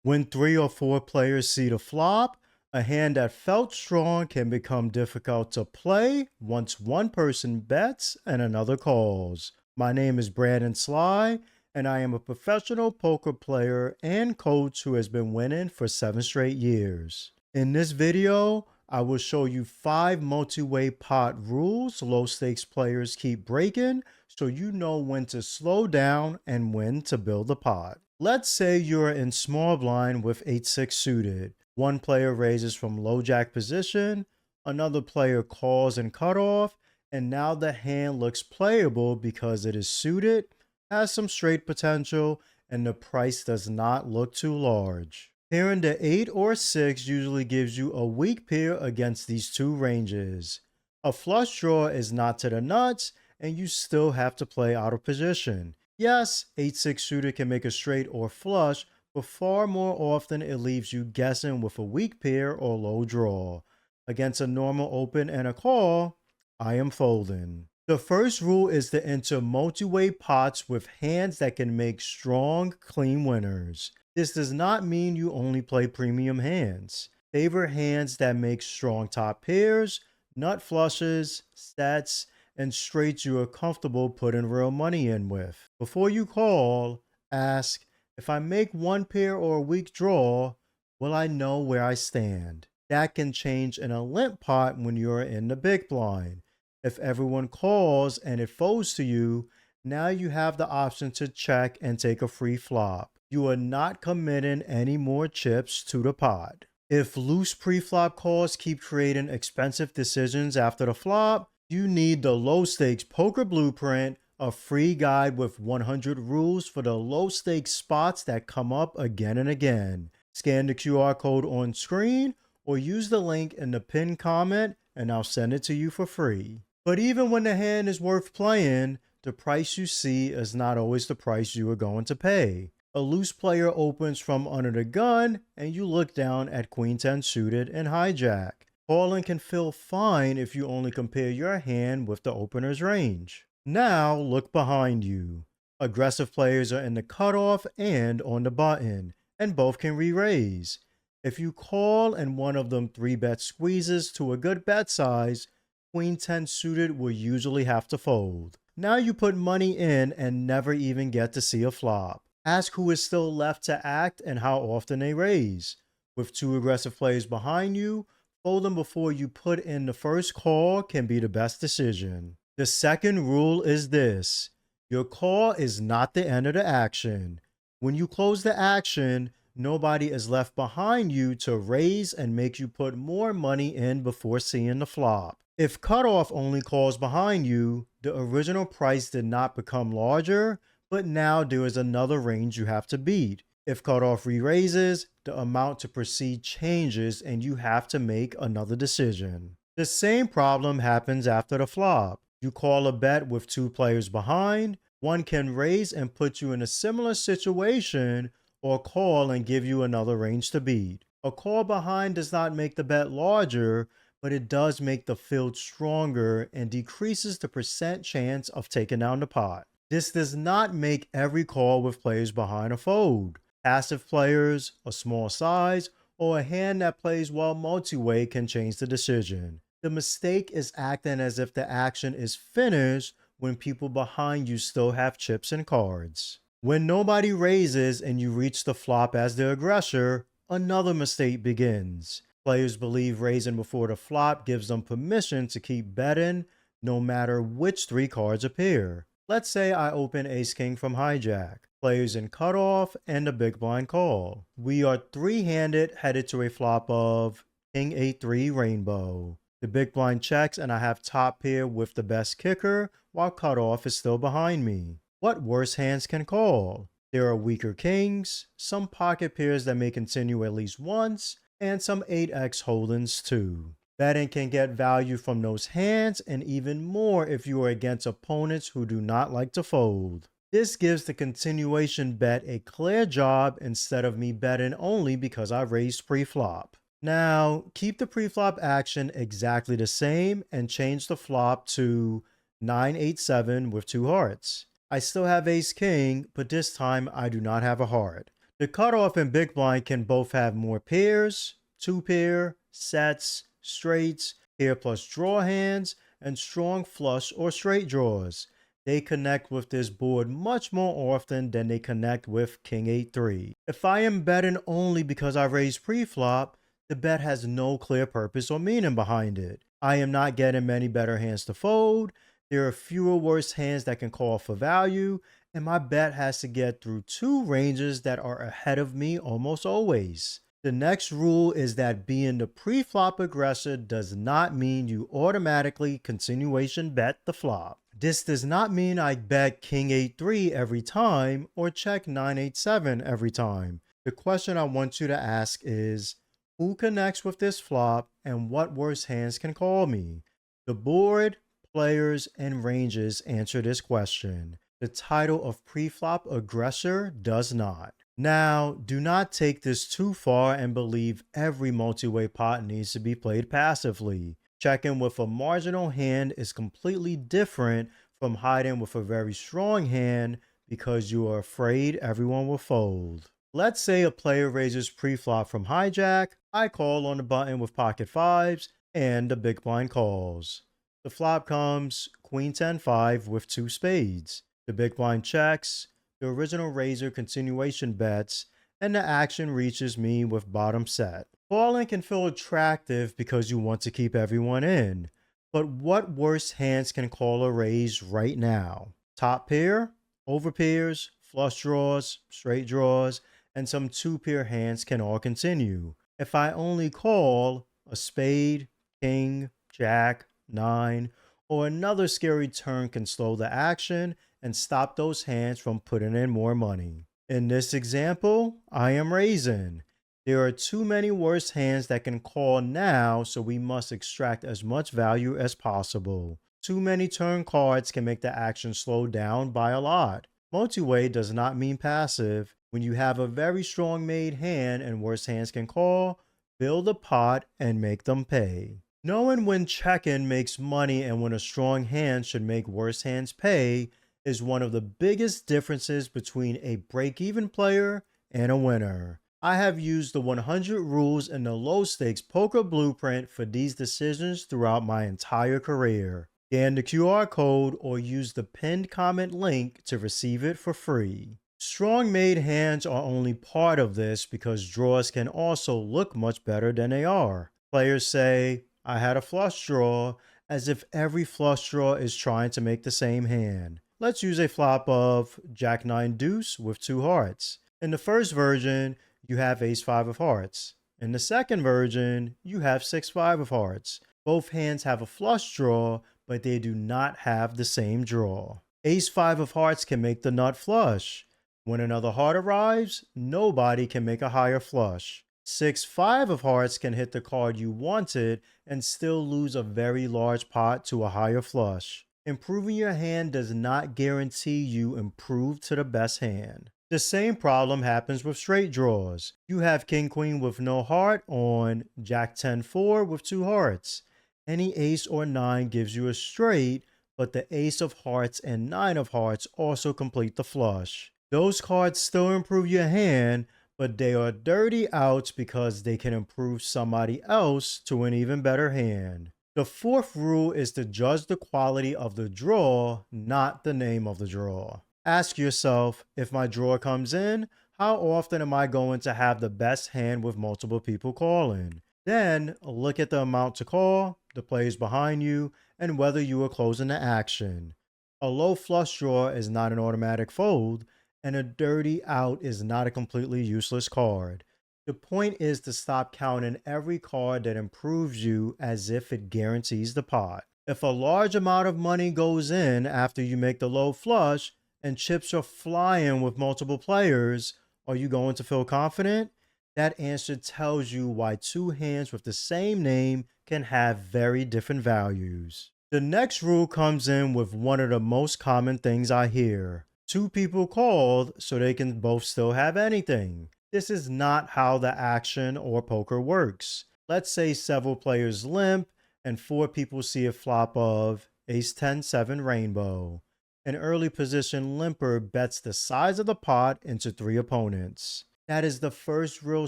When 3 or 4 players see the flop, a hand that felt strong can become difficult to play once one person bets and another calls. My name is Brandon Sligh, and I am a professional poker player and coach who has been winning for 7 straight years. In this video, I will show you 5 multi-way pot rules low stakes players keep breaking so you know when to slow down and when to build a pot. Let's say you're in small blind with 8-6 suited. One player raises from low jack position, another player calls and cut off, and now the hand looks playable because it is suited, has some straight potential, and the price does not look too large. Pairing the 8 or 6 usually gives you a weak pair against these two ranges. A flush draw is not to the nuts, and you still have to play out of position. Yes, 8-6 suited can make a straight or flush, but far more often it leaves you guessing with a weak pair or low draw. Against a normal open and a call, I am folding. The first rule is to enter multi-way pots with hands that can make strong, clean winners. This does not mean you only play premium hands. Favor hands that make strong top pairs, nut flushes, sets, and straights you are comfortable putting real money in with. Before you call, ask, if I make one pair or a weak draw, will I know where I stand? That can change in a limp pot when you're in the big blind. If everyone calls and it folds to you, now you have the option to check and take a free flop. You are not committing any more chips to the pot. If loose pre-flop calls keep creating expensive decisions after the flop, you need the low stakes poker blueprint, a free guide with 100 rules for the low stakes spots that come up again and again. Scan the QR code on screen or use the link in the pinned comment and I'll send it to you for free. But even when the hand is worth playing, the price you see is not always the price you are going to pay. A loose player opens from under the gun and you look down at Queen 10 suited and hijack. Calling can feel fine if you only compare your hand with the opener's range. Now look behind you. Aggressive players are in the cutoff and on the button, and both can re-raise. If you call and one of them 3-bet squeezes to a good bet size, Queen 10 suited will usually have to fold. Now you put money in and never even get to see a flop. Ask who is still left to act and how often they raise. With 2 aggressive players behind you, folding before you put in the first call can be the best decision. The second rule is this: your call is not the end of the action. When you close the action, nobody is left behind you to raise and make you put more money in before seeing the flop. If cutoff only calls behind you, the original price did not become larger, but now there is another range you have to beat. If cutoff re-raises, the amount to proceed changes and you have to make another decision. The same problem happens after the flop. You call a bet with 2 players behind, one can raise and put you in a similar situation, or call and give you another range to beat. A call behind does not make the bet larger, but it does make the field stronger and decreases the percent chance of taking down the pot. This does not make every call with players behind a fold. Passive players, a small size, or a hand that plays well multi-way can change the decision. The mistake is acting as if the action is finished when people behind you still have chips and cards. When nobody raises and you reach the flop as the aggressor, another mistake begins. Players believe raising before the flop gives them permission to keep betting no matter which 3 cards appear. Let's say I open ace-king from hijack, players in cutoff, and a big blind call. We are 3-handed headed to a flop of king 8-3 rainbow. The big blind checks and I have top pair with the best kicker while cutoff is still behind me. What worse hands can call? There are weaker kings, some pocket pairs that may continue at least once, and some 8x holdings too. Betting can get value from those hands and even more if you are against opponents who do not like to fold. This gives the continuation bet a clear job instead of me betting only because I raised pre-flop. Now, keep the pre-flop action exactly the same and change the flop to 9-8-7 with 2 hearts. I still have ace-king, but this time I do not have a heart. The cutoff and big blind can both have more pairs, two pair, sets, straights, pair plus draw hands, and strong flush or straight draws. They connect with this board much more often than they connect with King 8-3. If I am betting only because I raised pre-flop, the bet has no clear purpose or meaning behind it. I am not getting many better hands to fold. There are fewer worse hands that can call for value, and my bet has to get through two ranges that are ahead of me almost always. The next rule is that being the pre-flop aggressor does not mean you automatically continuation bet the flop. This does not mean I bet King 8-3 every time or check 9-8-7 every time. The question I want you to ask is, who connects with this flop and what worse hands can call me? The board, players, and ranges answer this question. The title of pre-flop aggressor does not. Now, do not take this too far and believe every multi-way pot needs to be played passively. Checking with a marginal hand is completely different from hiding with a very strong hand because you are afraid everyone will fold. Let's say a player raises pre-flop from hijack, I call on the button with pocket fives, and the big blind calls. The flop comes Queen 10-5 with two spades. The big blind checks, the original raiser continuation bets, and the action reaches me with bottom set. Calling can feel attractive because you want to keep everyone in, but what worse hands can call a raise right now? Top pair, over pairs, flush draws, straight draws, and some two pair hands can all continue. If I only call a spade, king, jack, 9, or another scary turn can slow the action and stop those hands from putting in more money. In this example, I am raising. There are too many worse hands that can call now, so we must extract as much value as possible. Too many turn cards can make the action slow down by a lot. Multiway does not mean passive. When you have a very strong made hand and worse hands can call, build a pot and make them pay. Knowing when checking makes money and when a strong hand should make worse hands pay is one of the biggest differences between a break-even player and a winner. I have used the 100 rules in the low stakes poker blueprint for these decisions throughout my entire career. Scan the QR code or use the pinned comment link to receive it for free. Strong made hands are only part of this because draws can also look much better than they are. Players say, I had a flush draw, as if every flush draw is trying to make the same hand. Let's use a flop of Jack 9 deuce with two hearts. In the first version, you have Ace 5 of hearts. In the second version, you have 6-5 of hearts. Both hands have a flush draw, but they do not have the same draw. Ace 5 of hearts can make the nut flush. When another heart arrives, nobody can make a higher flush. 6-5 of hearts can hit the card you wanted and still lose a very large pot to a higher flush. Improving your hand does not guarantee you improve to the best hand. The same problem happens with straight draws. You have King Queen with no heart on Jack 10-4 with two hearts. Any ace or 9 gives you a straight, but the ace of hearts and 9 of hearts also complete the flush. Those cards still improve your hand, but they are dirty outs because they can improve somebody else to an even better hand. The fourth rule is to judge the quality of the draw, not the name of the draw. Ask yourself, if my draw comes in, how often am I going to have the best hand with multiple people calling? Then look at the amount to call, the players behind you, and whether you are closing the action. A low flush draw is not an automatic fold, and a dirty out is not a completely useless card. The point is to stop counting every card that improves you as if it guarantees the pot. If a large amount of money goes in after you make the low flush and chips are flying with multiple players, are you going to feel confident? That answer tells you why two hands with the same name can have very different values. The next rule comes in with one of the most common things I hear. Two people called so they can both still have anything. This is not how the action or poker works. Let's say several players limp and 4 people see a flop of Ace 10-7 rainbow. An early position limper bets the size of the pot into 3 opponents. That is the first real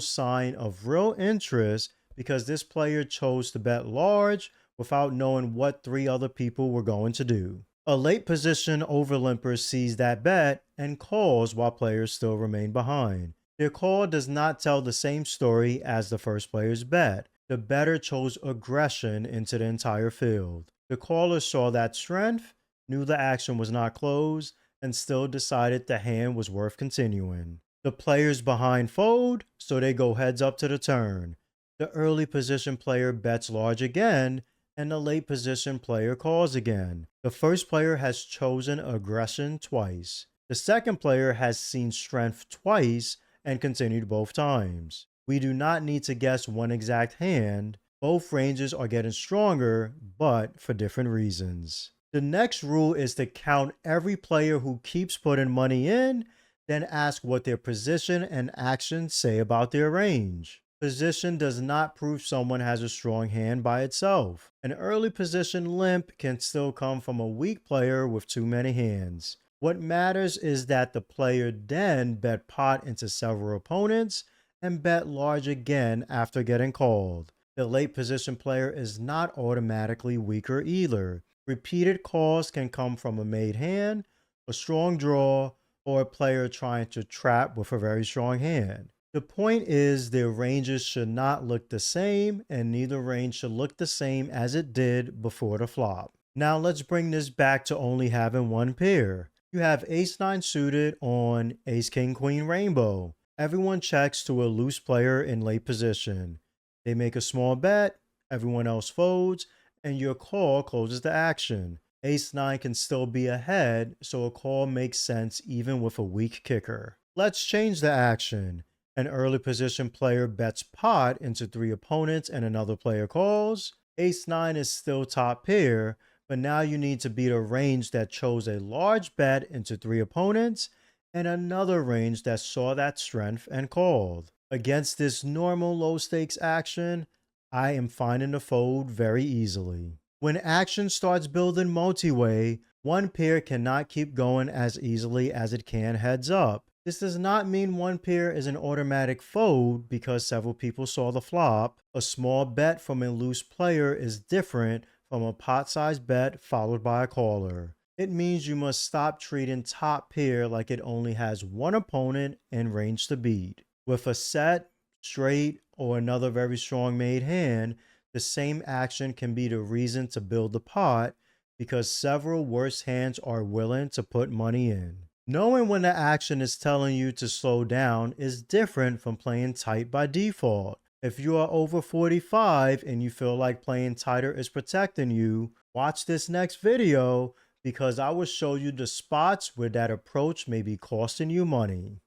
sign of real interest because this player chose to bet large without knowing what three other people were going to do. A late position overlimper sees that bet and calls while players still remain behind. Their call does not tell the same story as the first player's bet. The bettor chose aggression into the entire field. The caller saw that strength, knew the action was not closed, and still decided the hand was worth continuing. The players behind fold, so they go heads up to the turn. The early position player bets large again, and the late position player calls again. The first player has chosen aggression twice. The second player has seen strength twice and continued both times. We do not need to guess one exact hand. Both ranges are getting stronger, but for different reasons. The next rule is to count every player who keeps putting money in, then ask what their position and actions say about their range. Position does not prove someone has a strong hand by itself. An early position limp can still come from a weak player with too many hands. What matters is that the player then bet pot into several opponents and bet large again after getting called. The late position player is not automatically weaker either. Repeated calls can come from a made hand, a strong draw, or a player trying to trap with a very strong hand. The point is their ranges should not look the same, and neither range should look the same as it did before the flop. Now let's bring this back to only having one pair. You have ace-9 suited on ace-king-queen rainbow. Everyone checks to a loose player in late position. They make a small bet, everyone else folds, and your call closes the action. Ace-9 can still be ahead, so a call makes sense even with a weak kicker. Let's change the action. An early position player bets pot into three opponents and another player calls. Ace-9 is still top pair, but now you need to beat a range that chose a large bet into three opponents and another range that saw that strength and called. Against this normal low stakes action, I am finding the fold very easily. When action starts building multi-way, one pair cannot keep going as easily as it can heads up. This does not mean one pair is an automatic fold because several people saw the flop. A small bet from a loose player is different from a pot-sized bet followed by a caller. It means you must stop treating top pair like it only has one opponent and range to beat. With a set, straight, or another very strong made hand, the same action can be the reason to build the pot because several worse hands are willing to put money in. Knowing when the action is telling you to slow down is different from playing tight by default. If you are over 45 and you feel like playing tighter is protecting you, watch this next video because I will show you the spots where that approach may be costing you money.